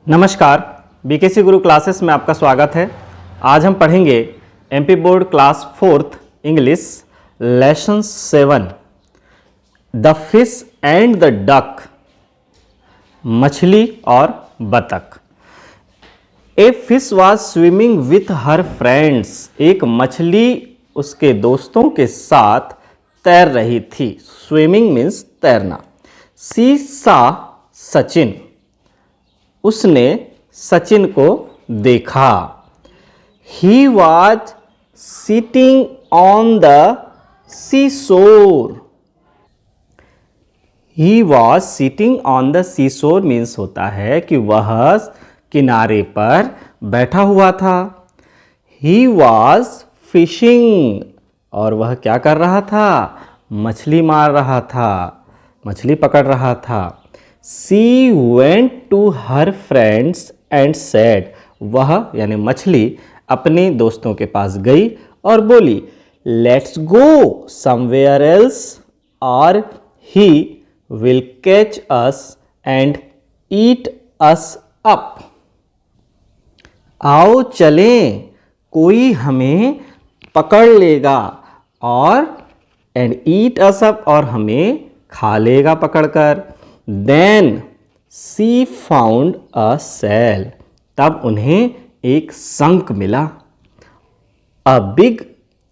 नमस्कार, बीकेसी गुरु क्लासेस में आपका स्वागत है। आज हम पढ़ेंगे MP board class 4th English lesson 7 the fish and the duck, मछली और बतख। A fish was swimming with her friends, एक मछली उसके दोस्तों के साथ तैर रही थी। स्विमिंग मीन्स तैरना। सी सा सचिन, उसने सचिन को देखा। He was sitting on the seashore. He was sitting on the seashore means होता है कि वह किनारे पर बैठा हुआ था। ही वॉज फिशिंग, और वह क्या कर रहा था? मछली मार रहा था, मछली पकड़ रहा था। She went to her friends and said, वह यानी मछली अपने दोस्तों के पास गई और बोली, Let's go somewhere else or he will catch us and eat us up. आओ चलें, कोई हमें पकड़ लेगा और and eat us up, और हमें खा लेगा पकड़कर। Then she found a shell, तब उन्हें एक शंख मिला। A big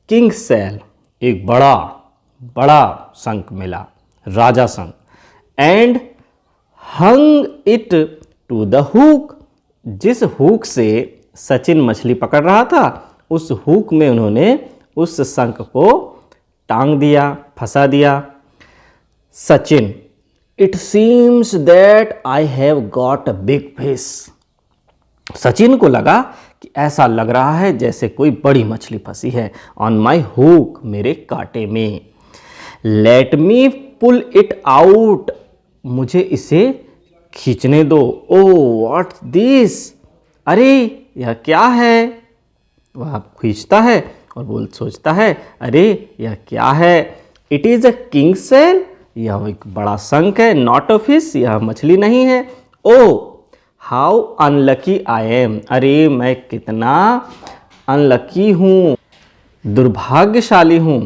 king shell, एक बड़ा शंख मिला, राजा शंख। And hung it to the hook, जिस हुक से सचिन मछली पकड़ रहा था उस हुक में उन्होंने उस शंख को टांग दिया, फंसा दिया। Sachin, It seems that I have got a big fish. Sachin को लगा कि ऐसा लग रहा है जैसे कोई बड़ी मछली फंसी है। On my hook, मेरे कांटे में। Let me pull it out, मुझे इसे खींचने दो। Oh, what's this? अरे यह क्या है? वह खींचता है और सोचता है, अरे यह क्या है? It is a king shell, यह एक बड़ा शंख है। नॉट अ फिश, यह मछली नहीं है। ओ हाउ अनलकी आई एम, अरे मैं कितना अनलकी हूँ, दुर्भाग्यशाली हूँ।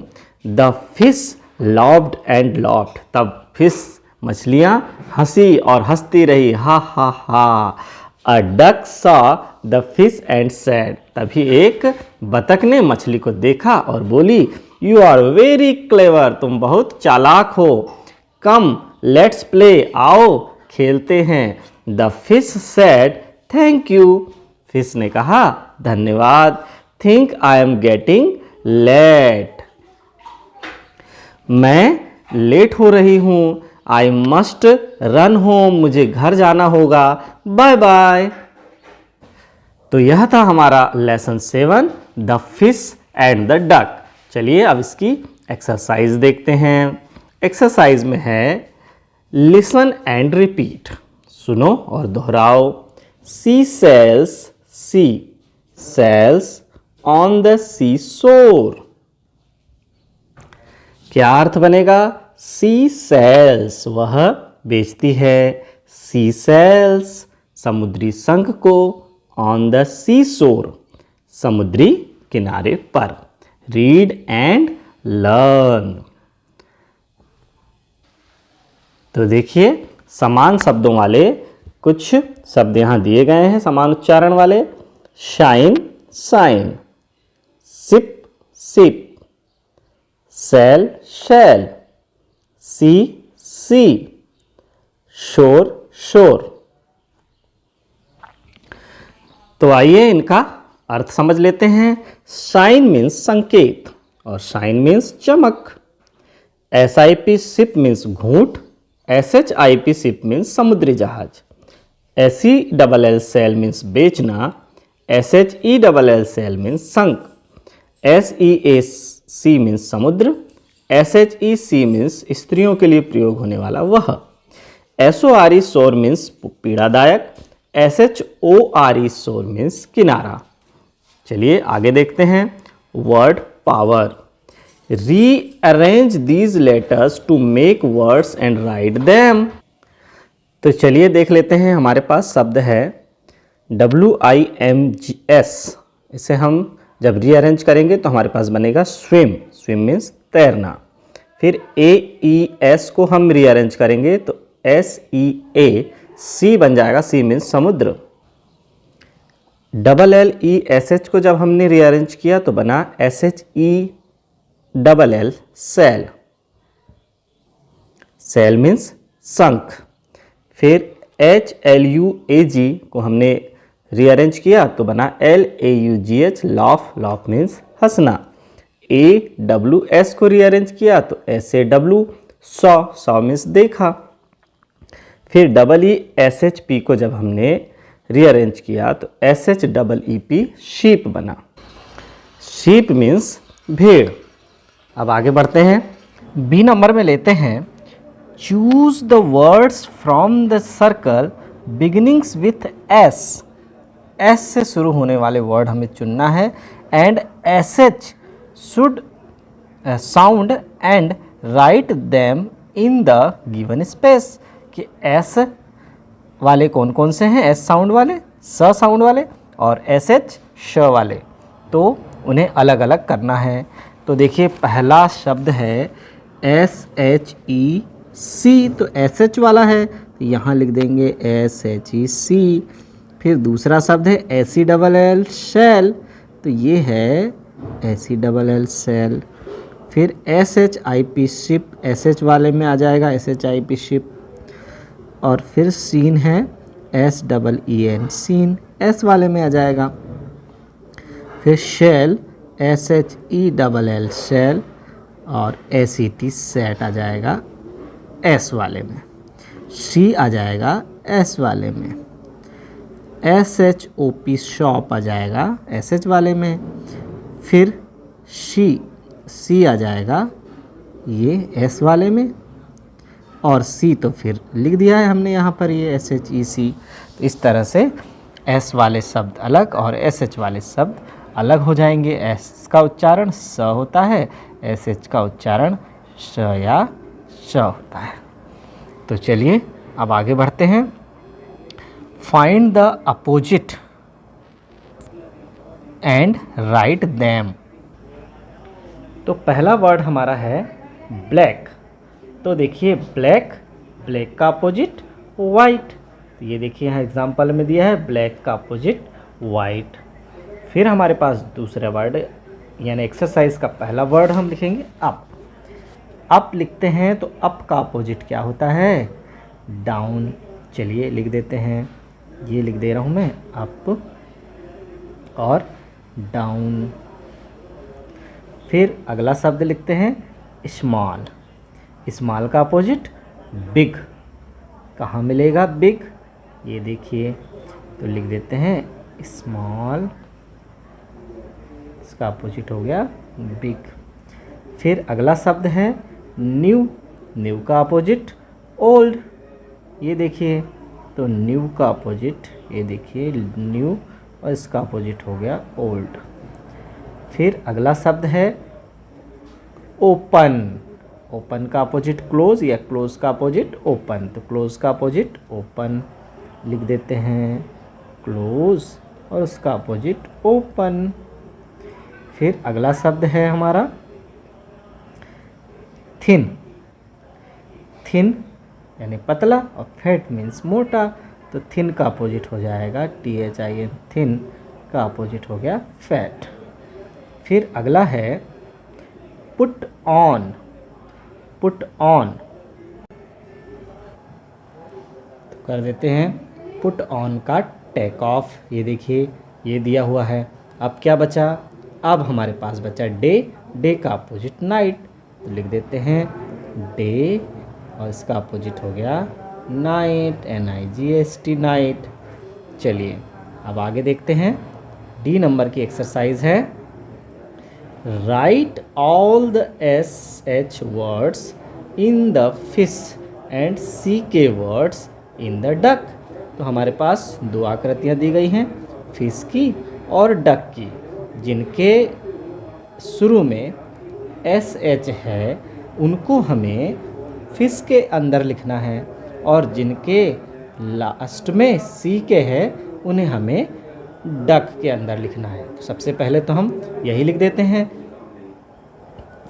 The fish laughed and laughed, तब फिश मछलियाँ हंसी और हंसती रही, हा हा हा। A duck saw the fish and said, तभी एक बतख ने मछली को देखा और बोली, यू आर वेरी क्लेवर, तुम बहुत चालाक हो। कम लेट्स प्ले, आओ खेलते हैं। The fish said thank you, fish ने कहा धन्यवाद। Think I am getting late, मैं लेट हो रही हूँ। आई मस्ट रन होम, मुझे घर जाना होगा। Bye bye. तो यह था हमारा lesson 7 the fish and the duck. चलिए अब इसकी एक्सरसाइज देखते हैं। एक्सरसाइज में है लिसन एंड रिपीट, सुनो और दोहराओ। Sea shells, sea shells on the sea shore, क्या अर्थ बनेगा? सी सेल्स, वह बेचती है। सी सेल्स, समुद्री शंख को। ऑन द सी शोर, समुद्री किनारे पर। Read and learn. तो देखिए समान शब्दों वाले कुछ शब्द यहाँ दिए गए हैं, समान उच्चारण वाले। Sign shine, sip ship, sell shell, sea she, sore shore. तो आइए इनका अर्थ समझ लेते हैं। शाइन मीन्स संकेत और शाइन मीन्स चमक। SIP सिप मीन्स घूंट। SHIP सिप मीन्स समुद्री जहाज। SELL सेल मीन्स बेचना। SHELL सेल मीन्स शंख। SEAC मीन्स समुद्र। SHEC मीन्स स्त्रियों के लिए प्रयोग होने वाला वह। SORE शोर मीन्स पीड़ादायक। SHORE शोर मीन्स किनारा। चलिए आगे देखते हैं। Word power. Rearrange these letters to make words and write them. तो चलिए देख लेते हैं। हमारे पास शब्द है WIMGS, इसे हम जब रीअरेंज करेंगे तो हमारे पास बनेगा स्विम, स्विम मीन्स तैरना। फिर AES को हम रीअरेंज करेंगे तो SEA बन जाएगा, सी मीन्स समुद्र। LLESH को जब हमने रीअरेंज किया तो बना SHELL सेल, सेल मीन्स शंख। फिर HLUAG को हमने रीअरेंज किया तो बना LAUGH लाफ, लाफ मीन्स हंसना। AWS को रीअरेंज किया तो SAW सौ, सौ मीन्स देखा। फिर EESHP को जब हमने रीअरेंज किया तो SHEEP शीप बना, शीप मीन्स भेड़। अब आगे बढ़ते हैं, बी नंबर में लेते हैं choose the words from the circle beginnings with S। S से शुरू होने वाले वर्ड हमें चुनना है and SH should sound and write them in the given space. कि S वाले कौन कौन से हैं, S साउंड वाले, स साउंड वाले और SH श वाले, तो उन्हें अलग अलग करना है। तो देखिए पहला शब्द है SHEC, तो SH वाला है तो यहाँ लिख देंगे SHEC। फिर दूसरा शब्द है SELL शेल, तो ये है SELL सेल। फिर SHIP शिप, SH वाले में आ जाएगा SHIP शिप। और फिर सीन है SEEN सीन, S वाले में आ जाएगा। फिर शेल SHELL शेल और SET सेट आ जाएगा S वाले में। शी आ जाएगा S वाले में। SHOP शॉप आ जाएगा SH वाले में। फिर सी आ जाएगा ये S वाले में। और C तो फिर लिख दिया है हमने यहाँ पर ये SHEC। तो इस तरह से S वाले शब्द अलग और SH वाले शब्द अलग हो जाएंगे। S का उच्चारण स होता है, SH का उच्चारण श या श होता है। तो चलिए अब आगे बढ़ते हैं। Find the opposite and write them. तो पहला वर्ड हमारा है ब्लैक। तो देखिए ब्लैक, ब्लैक का अपोजिट वाइट। तो ये देखिए यहाँ एग्जाम्पल में दिया है ब्लैक का अपोजिट वाइट। फिर हमारे पास दूसरा वर्ड यानी एक्सरसाइज का पहला वर्ड हम लिखेंगे अप। अप लिखते हैं तो अप का अपोजिट क्या होता है, डाउन। चलिए लिख देते हैं, ये लिख दे रहा हूँ मैं अप और डाउन। फिर अगला शब्द लिखते हैं स्मॉल। स्मॉल का अपोजिट बिग। कहाँ मिलेगा बिग, ये देखिए, तो लिख देते हैं स्मॉल, इसका अपोजिट हो गया बिग। फिर अगला शब्द है न्यू। न्यू का अपोजिट ओल्ड, ये देखिए, तो न्यू का अपोजिट ये देखिए न्यू और इसका अपोजिट हो गया ओल्ड। फिर अगला शब्द है ओपन। ओपन का अपोजिट क्लोज या क्लोज का अपोजिट ओपन, तो क्लोज का अपोजिट ओपन लिख देते हैं क्लोज और उसका अपोजिट ओपन। फिर अगला शब्द है हमारा थिन। थिन यानी पतला और फैट मीन्स मोटा, तो थिन का अपोजिट हो जाएगा THIN, थिन का अपोजिट हो गया फैट। फिर अगला है पुट ऑन। पुट ऑन तो कर देते हैं पुट ऑन का टेक ऑफ, ये देखिए ये दिया हुआ है। अब क्या बचा, अब हमारे पास बचा डे। डे का अपोजिट नाइट, तो लिख देते हैं डे और इसका अपोजिट हो गया नाइट, NIGHT नाइट। चलिए अब आगे देखते हैं। डी नंबर की एक्सरसाइज है right all the SH words in the fish and CK words in the duck. तो हमारे पास दो आकृतियाँ दी गई हैं, फिश की और डक की, जिनके शुरू में SH है उनको हमें फिश के अंदर लिखना है और जिनके लास्ट में CK है उन्हें हमें डक के अंदर लिखना है। तो सबसे पहले तो हम यही लिख देते हैं,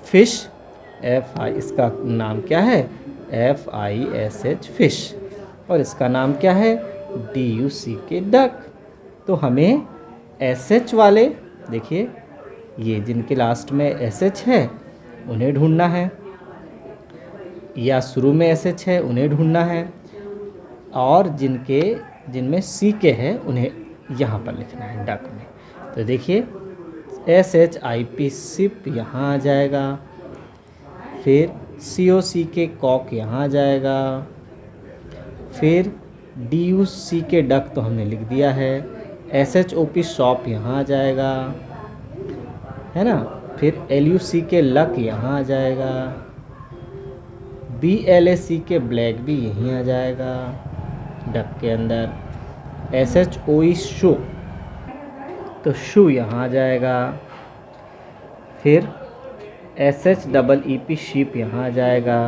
फिश, इसका नाम क्या है, FISH फिश, और इसका नाम क्या है, DUCK डक। तो हमें SH वाले, देखिए ये जिनके लास्ट में SH है उन्हें ढूंढना है, या शुरू में SH है उन्हें ढूंढना है, और जिनमें CK है उन्हें यहाँ पर लिखना है डक में। तो देखिए SHIP शिप यहाँ आ जाएगा, फिर COCK कॉक यहाँ आ जाएगा, फिर DUCK डक तो हमने लिख दिया है, SHOP शॉप यहाँ आ जाएगा, है ना, फिर LUCK लक यहाँ आ जाएगा, BLACK ब्लैक भी यहीं आ जाएगा डक के अंदर, SHOE शो तो शू यहाँ आ जाएगा, फिर SHEEP शीप यहाँ आ जाएगा,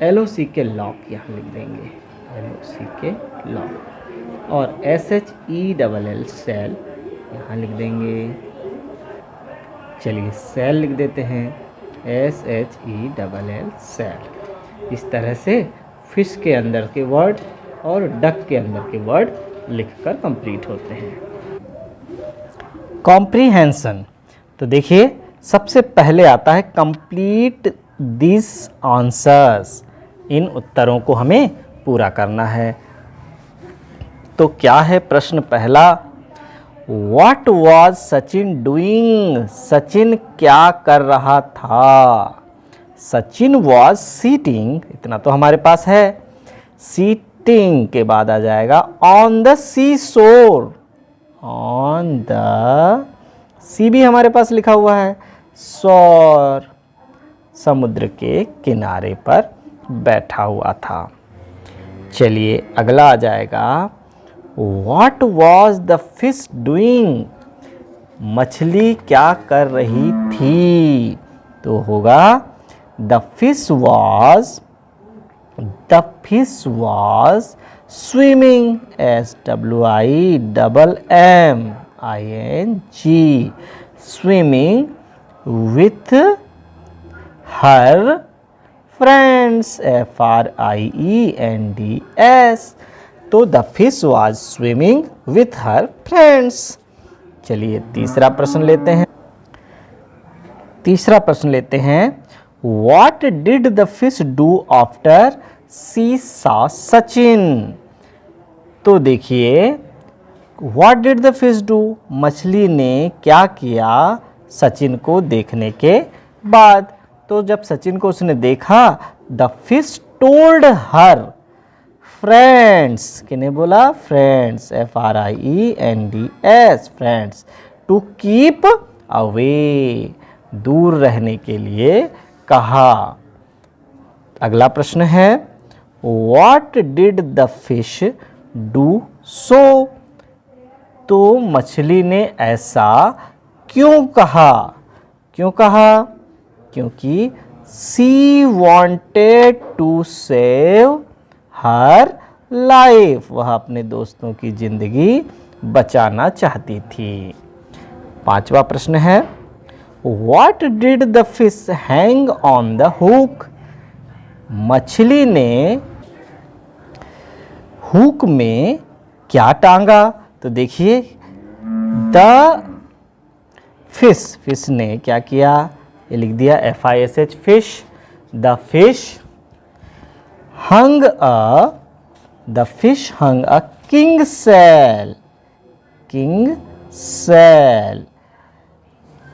LOCK लॉक यहाँ लिख देंगे, LOCK लॉक, और SHELL सेल यहाँ लिख देंगे। चलिए सेल लिख देते हैं, SHELL सेल। इस तरह से फिश के अंदर के वर्ड और डक के अंदर के वर्ड लिखकर कंप्लीट होते हैं। कॉम्प्रीहेंशन, तो देखिए सबसे पहले आता है कंप्लीट दिस आंसर्स, इन उत्तरों को हमें पूरा करना है। तो क्या है प्रश्न पहला, What was Sachin doing, Sachin क्या कर रहा था। सचिन was सीटिंग, इतना तो हमारे पास है, सीटिंग के बाद आ जाएगा ऑन द सी शोर, ऑन द सी भी हमारे पास लिखा हुआ है, शोर समुद्र के किनारे पर बैठा हुआ था। चलिए अगला आ जाएगा, What was the fish doing, मछली क्या कर रही थी। तो होगा the fish was swimming, SWIMMING, swimming with her friends, FRIENDS। तो the fish was swimming with her friends. चलिए तीसरा प्रश्न लेते हैं, what did the fish do after she saw Sachin. तो देखिए what did the fish do, मछली ने क्या किया सचिन को देखने के बाद। तो जब सचिन को उसने देखा, the fish told her friends, किन्हें बोला, friends, FRIENDS, friends, to keep away, दूर रहने के लिए कहा। अगला प्रश्न है, what did the fish do so. तो मछली ने ऐसा क्यों कहा, क्योंकि she wanted to save her life, वह अपने दोस्तों की जिंदगी बचाना चाहती थी। पांचवा प्रश्न है, what did the fish hang on the hook. मछली ने हुक में क्या टांगा। तो देखिए द फिश ने क्या किया, ये लिख दिया FISH fish, the fish hung a king cell,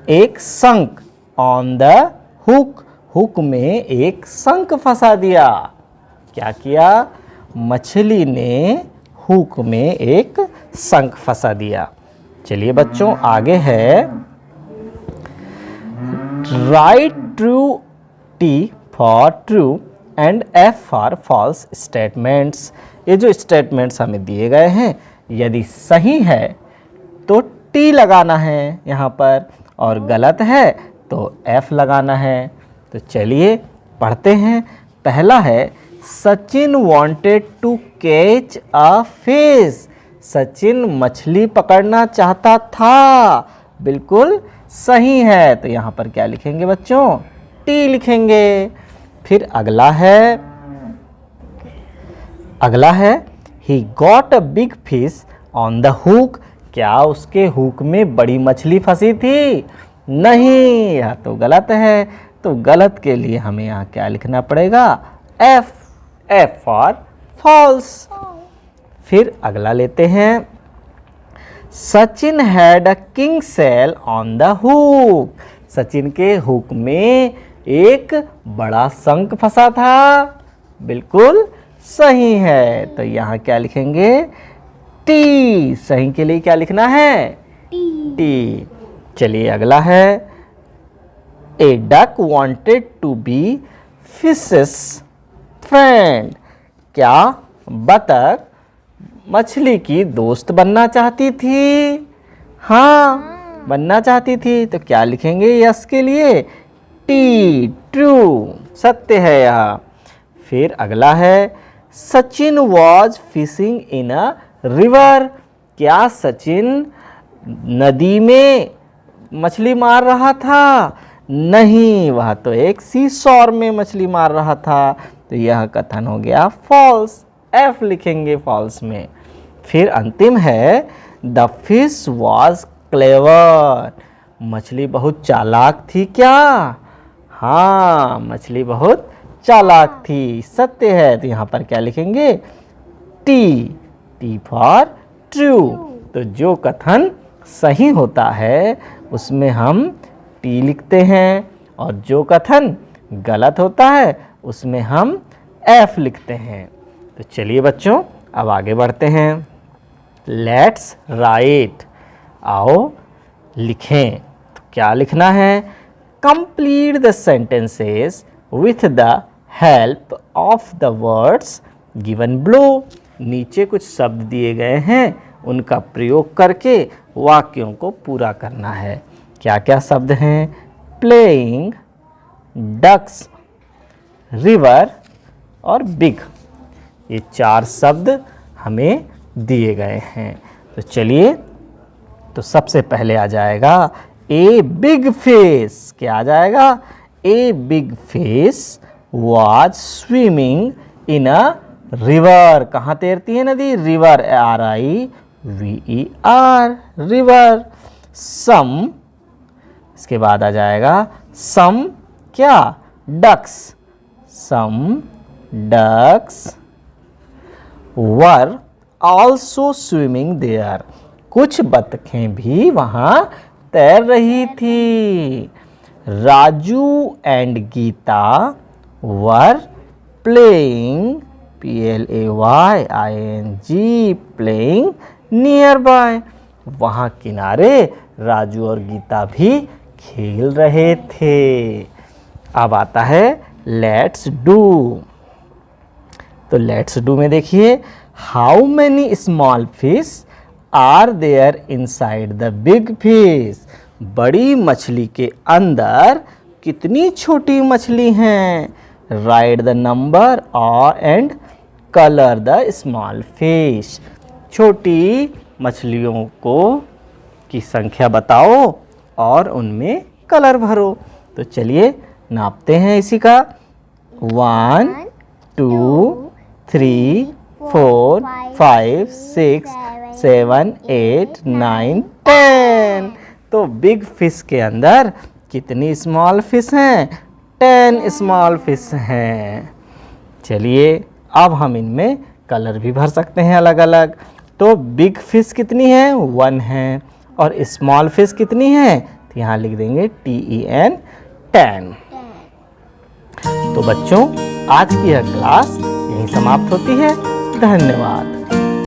एक शंख, on the hook, हुक में एक शंख फंसा दिया। क्या किया, मछली ने हुक में एक शंख फंसा दिया। चलिए बच्चों आगे है, right true, T for true and F for false statements. ये जो स्टेटमेंट्स हमें दिए गए हैं, यदि सही है तो T लगाना है यहाँ पर, और गलत है तो F लगाना है। तो चलिए पढ़ते हैं। पहला है Sachin wanted to catch a fish. Sachin मछली पकड़ना चाहता था। बिल्कुल सही है। तो यहाँ पर क्या लिखेंगे बच्चों? टी लिखेंगे। फिर अगला है he got a big fish on the hook. क्या उसके हुक में बड़ी मछली फंसी थी? नहीं, यह तो गलत है। तो गलत के लिए हमें यहाँ क्या लिखना पड़ेगा? F for false. फिर अगला लेते हैं, Sachin had a king sale on the hook. Sachin के हुक में एक बड़ा शंख फंसा था। बिल्कुल सही है। तो यहाँ क्या लिखेंगे? टी। सही के लिए क्या लिखना है? टी। चलिए अगला है, a duck wanted to be fish's friend. क्या बतख मछली की दोस्त बनना चाहती थी? हाँ, बनना चाहती थी। तो क्या लिखेंगे यस के लिए? टी। ट्रू, सत्य है यह। फिर अगला है, Sachin was fishing in a river. क्या सचिन नदी में मछली मार रहा था? नहीं, वह तो एक सीसॉर में मछली मार रहा था। तो यह कथन हो गया फॉल्स। एफ लिखेंगे फॉल्स में। फिर अंतिम है, द फिश वॉज क्लेवर। मछली बहुत चालाक थी क्या? हाँ, मछली बहुत चालाक थी। सत्य है। तो यहाँ पर क्या लिखेंगे? टी। T for true. तो जो कथन सही होता है उसमें हम टी लिखते हैं, और जो कथन गलत होता है उसमें हम एफ लिखते हैं। तो चलिए बच्चों, अब आगे बढ़ते हैं। Let's write. आओ लिखें। तो क्या लिखना है? Complete the sentences with the help of the words given below. नीचे कुछ शब्द दिए गए हैं, उनका प्रयोग करके वाक्यों को पूरा करना है। क्या क्या शब्द हैं? प्लेइंग, डक्स, रिवर और बिग। ये 4 शब्द हमें दिए गए हैं। तो चलिए, तो सबसे पहले आ जाएगा ए बिग फिश। क्या आ जाएगा? A big fish was swimming in a river. कहाँ तैरती है नदी? रिवर। RIVER, river. सम, इसके बाद आ जाएगा सम क्या? Ducks. Some ducks were also swimming there. कुछ बतखें भी वहाँ तैर रही थी। Raju and Geeta were playing PLAYING playing nearby. वहाँ किनारे राजू और गीता भी खेल रहे थे। अब आता है लेट्स डू। तो लेट्स डू में देखिए, how many small fish are there inside the big fish. बड़ी मछली के अंदर कितनी छोटी मछली हैं? राइट द नंबर और and colour the small fish. छोटी मछलियों को की संख्या बताओ और उनमें कलर भरो। तो चलिए नापते हैं इसी का। 1 2 3 4 5 6 7 8 9 10। तो बिग फिश के अंदर कितनी स्मॉल फिश हैं? 10 स्मॉल फिश हैं। चलिए अब हम इनमें कलर भी भर सकते हैं अलग अलग। तो बिग फिश कितनी है? 1 है। और स्मॉल फिश कितनी है? तो यहाँ लिख देंगे TEN 10। तो बच्चों, आज की यह क्लास यहीं समाप्त होती है। धन्यवाद।